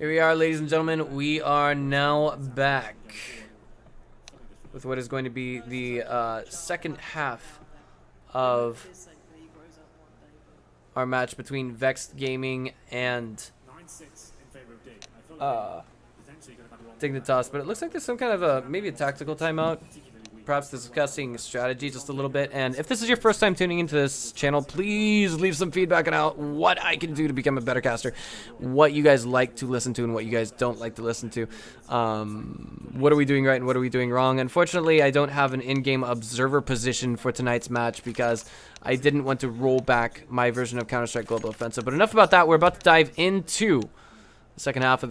Here we are, ladies and gentlemen. We are now back with what is going to be the second half of our match between Vexed Gaming and Dignitas. But it looks like there's some kind of maybe a tactical timeout. Perhaps discussing strategy just a little bit. And if this is your first time tuning into this channel, please leave some feedback on what I can do to become a better caster, what you guys like to listen to and what you guys don't like to listen to. What are we doing right and what are we doing wrong? Unfortunately, I don't have an in-game observer position for tonight's match because I didn't want to roll back my version of Counter-Strike Global Offensive. But enough about that. We're about to dive into the second half of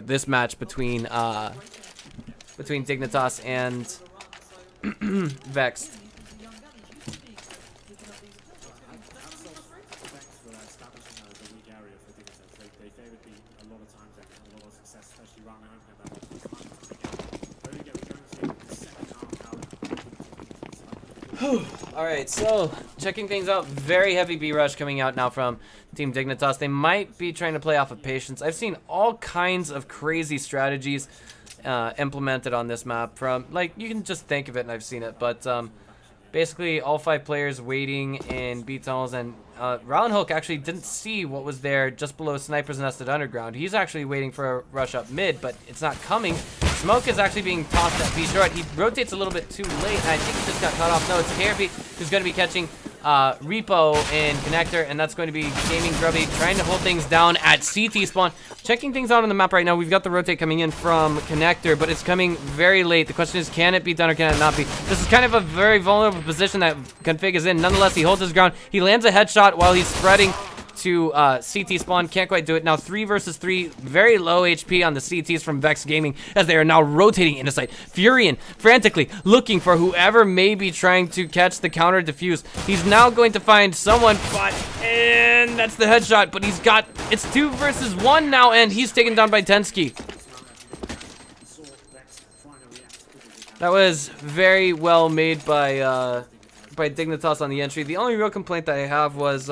this match between Dignitas and Vexed. Alright, so checking things out, very heavy B rush coming out now from Team Dignitas. They might be trying to play off of patience. I've seen all kinds of crazy strategies implemented on this map, from like, you can just think of it and I've seen it, but basically all 5 players waiting in B tunnels, and Roundhook actually didn't see what was there just below Sniper's Nested Underground. He's actually waiting for a rush up mid, but it's not coming. Smoke is actually being tossed at B short. He rotates a little bit too late. I think he just got cut off. No, it's KRP who's going to be catching Repo and Connector, and that's going to be Gaming Grubby trying to hold things down at CT spawn. Checking things out on the map right now, we've got the rotate coming in from Connector, but it's coming very late. The question is, can it be done or can it not be? This is kind of a very vulnerable position that Config is in. Nonetheless, he holds his ground. He lands a headshot while he's spreading to CT spawn. Can't quite do it. Now 3 versus 3, very low HP on the CTs from Vex Gaming as they are now rotating into site. Furion frantically looking for whoever may be trying to catch the counter defuse. He's now going to find someone, and that's the headshot, but it's 2 versus 1 now, and he's taken down by Tensky. That was very well made by Dignitas on the entry. The only real complaint that I have was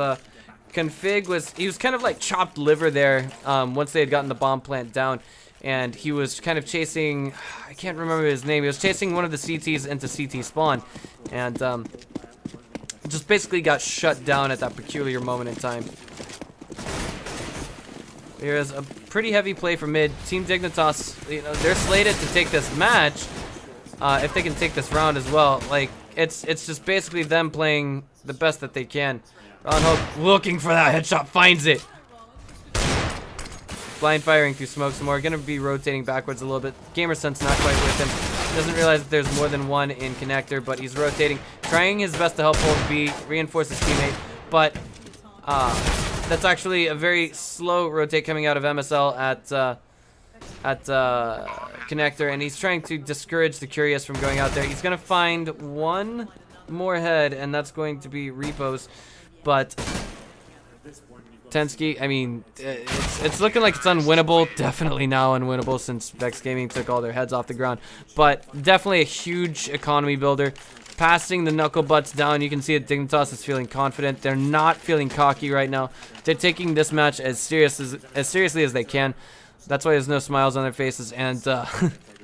Config was kind of like chopped liver there once they had gotten the bomb plant down, and he was kind of chasing, I can't remember his name, he was chasing one of the CTs into CT spawn, and just basically got shut down at that peculiar moment in time. Here's a pretty heavy play from mid. Team Dignitas, they're slated to take this match if they can take this round as well. Like, it's just basically them playing the best that they can. Roundhook looking for that headshot, finds it. Blind firing through smoke some more. Gonna be rotating backwards a little bit. Gamer Sense not quite with him. Doesn't realize that there's more than one in Connector, but he's rotating, trying his best to help hold B, reinforce his teammate. But that's actually a very slow rotate coming out of MSL at Connector, and he's trying to discourage the Curious from going out there. He's gonna find one more head, and that's going to be Repo's. But Tensky, I mean, it's looking like it's unwinnable. Definitely now unwinnable since Vex Gaming took all their heads off the ground. But definitely a huge economy builder. Passing the knuckle butts down, you can see that Dignitas is feeling confident. They're not feeling cocky right now. They're taking this match as seriously as they can. That's why there's no smiles on their faces. And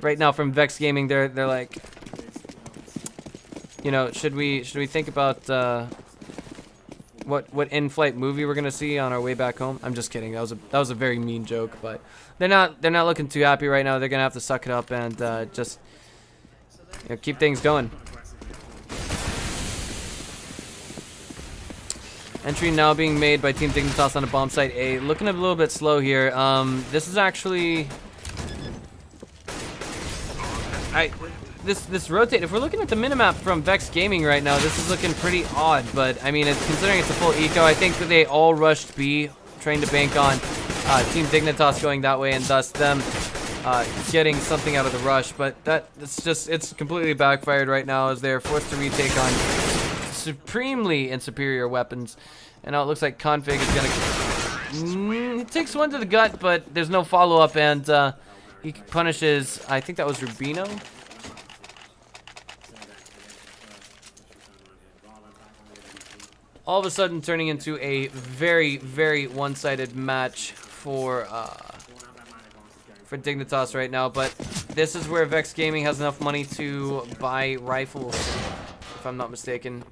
right now from Vex Gaming, they're like, should we think about what in-flight movie we're gonna see on our way back home? I'm just kidding. That was a very mean joke, but they're not looking too happy right now. They're gonna have to suck it up and just keep things going. Entry now being made by Team Dignitas on a bomb site A. Looking a little bit slow here. This is actually This rotate, if we're looking at the minimap from Vex Gaming right now, this is looking pretty odd, but I mean, considering it's a full eco, I think that they all rushed B, trying to bank on Team Dignitas going that way, and thus them getting something out of the rush. But it's completely backfired right now as they're forced to retake on supremely inferior weapons. And now it looks like Config is gonna, he takes one to the gut, but there's no follow-up, and he punishes, I think that was Rubino. all of a sudden turning into a very, very one-sided match for for Dignitas right now, but this is where Vexed Gaming has enough money to buy rifles, if I'm not mistaken.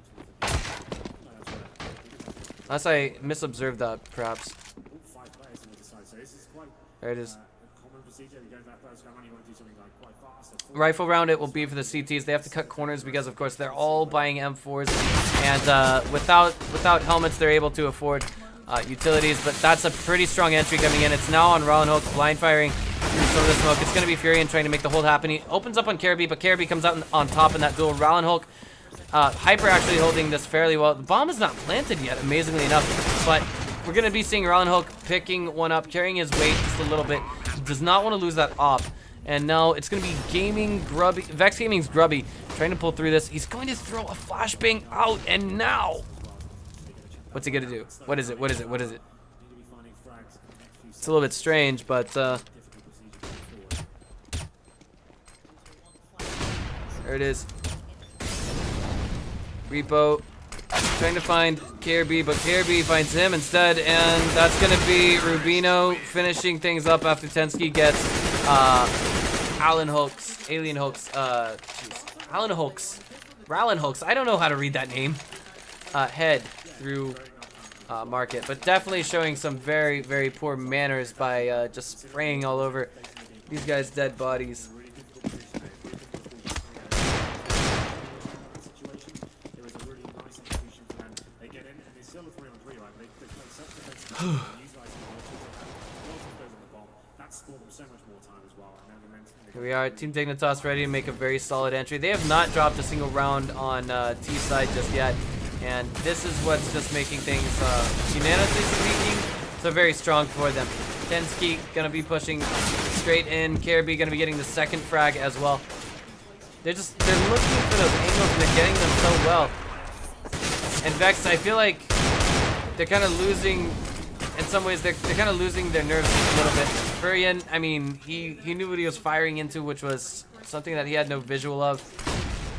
Unless I misobserved that, perhaps. There it is. Rifle round it will be for the CTs. They have to cut corners because, of course, they're all buying M4s, and without helmets, they're able to afford utilities. But that's a pretty strong entry coming in. It's now on Rallenhoek, blind firing through some of the smoke. It's going to be Furion trying to make the hold happen. He opens up on Caribbean, but Caribbean comes out on top in that duel. Rallenhoek, Hyper actually holding this fairly well. The bomb is not planted yet, amazingly enough, but we're going to be seeing Rallenhoek picking one up, carrying his weight just a little bit. He does not want to lose that op. And now it's going to be Vexed Gaming's Grubby trying to pull through this. He's going to throw a flashbang out, and now, what's he going to do? What is it? What is it? What is it? It's a little bit strange, but there it is. Repo trying to find KRB, but KRB finds him instead, and that's going to be Rubino finishing things up after Tensky gets Rallenhoek's, I don't know how to read that name, head through market, but definitely showing some very, very poor manners by just spraying all over these guys' dead bodies. Here we are, Team Dignitas ready to make a very solid entry. They have not dropped a single round on T side just yet, and this is what's just making things, unanimously speaking, so very strong for them. Tensky gonna be pushing straight in. KRB gonna be getting the second frag as well. They're looking for those angles and they're getting them so well. And Vexed, I feel like they're kind of losing. In some ways, they're kind of losing their nerves a little bit. Furion, I mean, he knew what he was firing into, which was something that he had no visual of.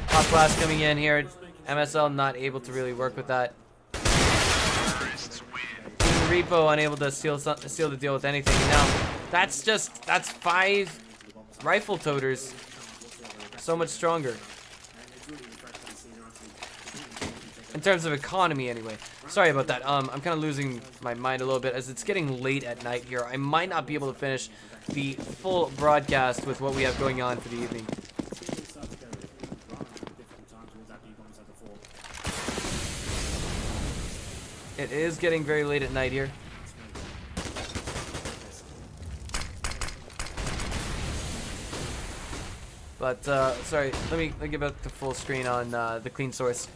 Hot blast coming in here. MSL not able to really work with that. Even Repo unable to seal the deal with anything. Now, that's 5 rifle toters. So much stronger. In terms of economy, anyway. Sorry about that. I'm kind of losing my mind a little bit as it's getting late at night here. I might not be able to finish the full broadcast with what we have going on for the evening. It is getting very late at night here. But, sorry, let me give it the full screen on the clean source.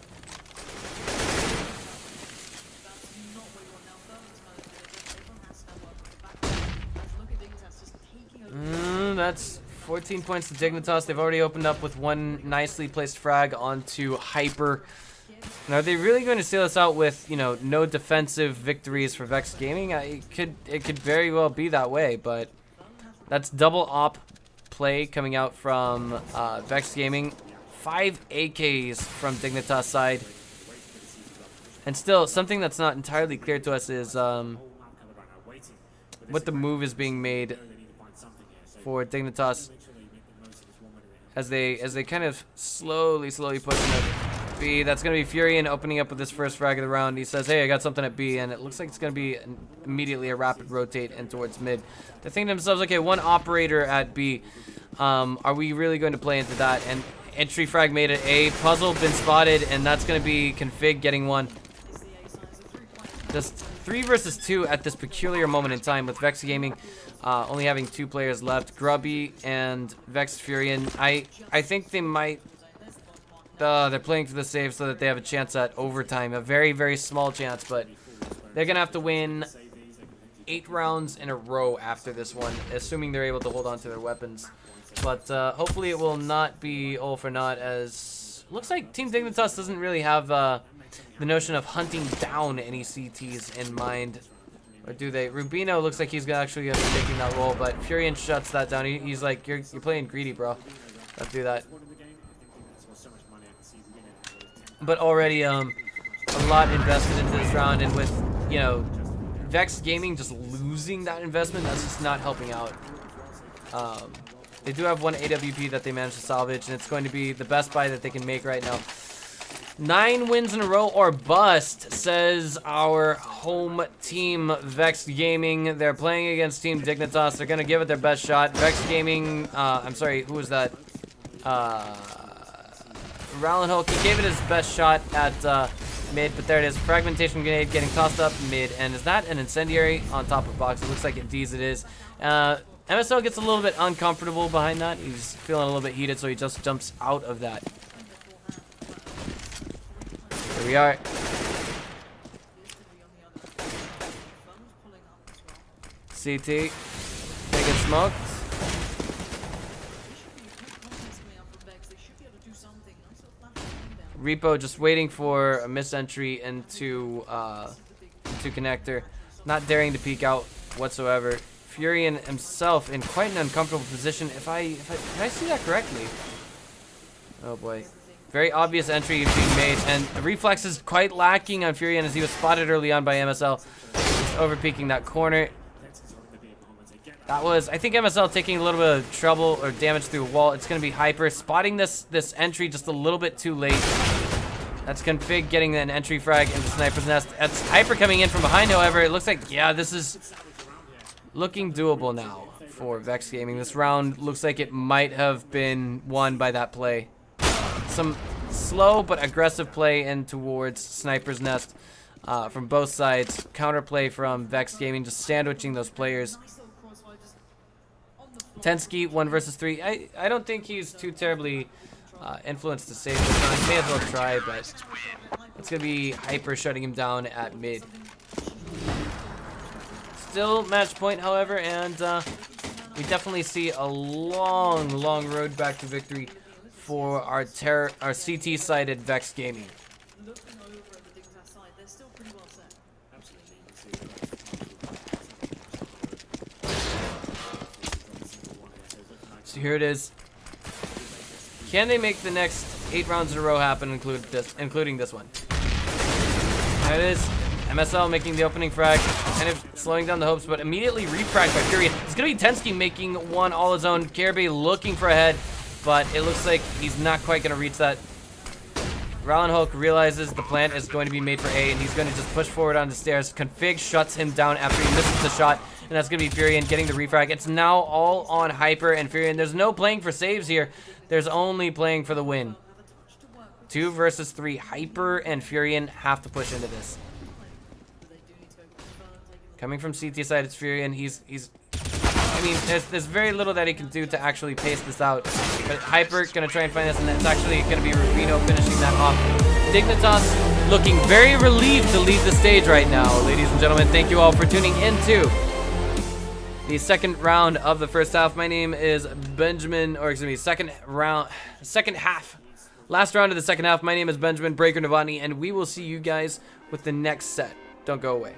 That's 14 points to Dignitas. They've already opened up with one nicely placed frag onto Hyper. Now, are they really going to seal us out with, you know, no defensive victories for Vexed Gaming? It could very well be that way, but that's double op play coming out from Vexed Gaming. 5 AKs from Dignitas side. And still, something that's not entirely clear to us is what the move is being made for Dignitas as they kind of slowly push into B. That's going to be Furion opening up with his first frag of the round. He says, hey, I got something at B, and it looks like it's going to be immediately a rapid rotate in towards mid. They're thinking to themselves, okay, one operator at B. Are we really going to play into that? And entry frag made at A. Puzzle been spotted, and that's going to be Config getting one. Just 3 versus 2 at this peculiar moment in time with Vexed Gaming only having 2 players left, Grubby and Vexed Furion. I think they might. They're playing for the save so that they have a chance at overtime, a very, very small chance, but they're gonna have to win 8 rounds in a row after this one, assuming they're able to hold on to their weapons. But hopefully it will not be all for naught, as looks like Team Dignitas doesn't really have the notion of hunting down any CTs in mind. Or do they? Rubino looks like he's actually going to be taking that role, but Furion shuts that down. He's like, you're playing greedy, bro. Don't do that. But already a lot invested into this round, and with, you know, Vexed Gaming just losing that investment, that's just not helping out. They do have one AWP that they managed to salvage, and it's going to be the best buy that they can make right now. 9 wins in a row or bust, says our home team, Vexed Gaming. They're playing against Team Dignitas. They're going to give it their best shot. Vexed Gaming, I'm sorry, who was that? Rowland Hulk, he gave it his best shot at mid, but there it is. Fragmentation grenade getting tossed up mid. And is that an incendiary on top of box? It looks like indeed it is. MSL gets a little bit uncomfortable behind that. He's feeling a little bit heated, so he just jumps out of that. Here we are. CT. They get smoked. Repo just waiting for a misentry into connector. Not daring to peek out whatsoever. Furion himself in quite an uncomfortable position. Did I see that correctly? Oh boy. Very obvious entry being made, and the reflex is quite lacking on Furion as he was spotted early on by MSL. Just over peeking that corner. That was, I think MSL taking a little bit of trouble or damage through a wall. It's going to be Hyper spotting this entry just a little bit too late. That's Config getting an entry frag into Sniper's Nest. That's Hyper coming in from behind, however. It looks like, yeah, this is looking doable now for Vexed Gaming. This round looks like it might have been won by that play. Some slow but aggressive play in towards Sniper's Nest from both sides. Counterplay from Vexed Gaming, just sandwiching those players. Tensky, 1 versus 3. I don't think he's too terribly influenced to save this round. He may as well try, but it's going to be Hyper shutting him down at mid. Still match point, however, and we definitely see a long, long road back to victory for our CT-sided Vexed Gaming. So here it is. Can they make the next 8 rounds in a row happen, including this one? There it is. MSL making the opening frag, kind of slowing down the hopes, but immediately refragged by Furion. It's going to be Tensky making one all his own. Caribbe looking for a head, but it looks like he's not quite going to reach that. Rowland Hulk realizes the plant is going to be made for A, and he's going to just push forward on the stairs. Config shuts him down after he misses the shot, and that's going to be Furion getting the refrag. It's now all on Hyper and Furion. There's no playing for saves here. There's only playing for the win. 2 versus 3. Hyper and Furion have to push into this. Coming from CT side, it's Furion. I mean, there's very little that he can do to actually pace this out. But Hyper gonna try and find this, and it's actually gonna be Rufino finishing that off. Dignitas looking very relieved to lead the stage right now, ladies and gentlemen. Thank you all for tuning into the second round of the first half. My name is Benjamin, or excuse me, second half. Last round of the second half. My name is Benjamin Breaker Novotny, and we will see you guys with the next set. Don't go away.